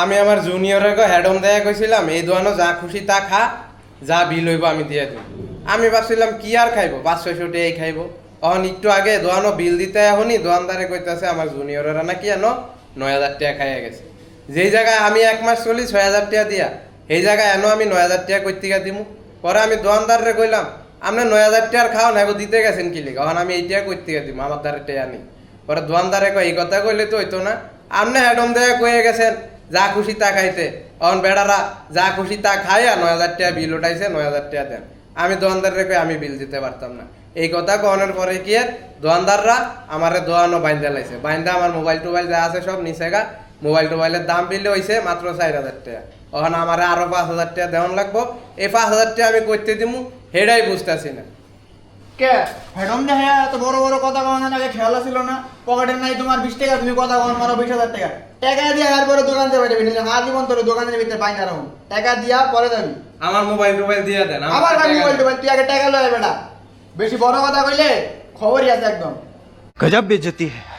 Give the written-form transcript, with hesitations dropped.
আমি আমার জুনিয়রকে হেডম দেয়া কইছিলাম এই দোয়ানো যা খুশি তা খা, যা বিল হইব আমি দিয়ে দিব। আমি ভাবছিলাম কি আর খাইবো, 500-600 টাকাই খাইবো। তখন একটু আগে দোয়ানো বিল দিতে এখনই দোয়ানদারে কইতাছে আমার জুনিয়রেরা নাকি এনো 9,000 টাকা খাইয়া গেছে। যেই জায়গায় আমি 1 মাস চলি 6,000 টাকা দিয়া, এই জায়গায় এনো আমি 9,000 টাকা কই থেকে দিমু। পরে আমি দোয়ানদারে কইলাম আপনি 9,000 টাকার খাও না দিতে গেছেন কি লিগা, এখন আমি এই টাকা কই থেকে দিমু, আমার দ্বারা টাকা নেই। পরে দোয়ানদারে কয় এই কথা কইলে তো হইতো না, আপনি হেডম দেয়া কয়ে গেছেন যা খুশি তা খাইতে, এখন বেড়ারা যা খুশি তা খাইয়া 9,000 টাকা বিল উঠাইছে, 9,000 টাকা দেন। আমি দোয়ানদারে কই আমি বিল দিতে পারতাম না। এই কথা কনের পরে কি দোয়ানদাররা আমারে দোয়ানো বাইন্দা লাইছে, বাইন্দা আমার মোবাইল টোবাইল যা আছে সব নিচে গা। মোবাইল টোবাইলের দাম বিলে হইছে মাত্র 4,000 টাকা। এখন আমারে আরো 5,000 টাকা দেওয়ান লাগবো। এই 5,000 টাকা আমি করতে দিমু হেডাই বুঝতেছি না। কে হেডম দেখে এত বড় বড় কথা কওয়া আগে খেয়াল ছিল না? পকেটে নাই তোমার 20 টাকা, তুমি কথা কন মারো 20,000 টাকা। টাকা দিয়ে আর পরে দোকান থেকে বাইরে বেরিয়ে আর জীবন তোর দোকানের ভিতরে বাইনা রাখো, টাকা দিয়া পরে যাবি। আমার মোবাইল টোবাইল দিয়ে দেন। আবার ভাই মোবাইল টোবাইল, তুই আগে টাকা লয় বেটা, বেশি বড় কথা কইলে খবরই আছে একদম। गजब बेइज्जती है।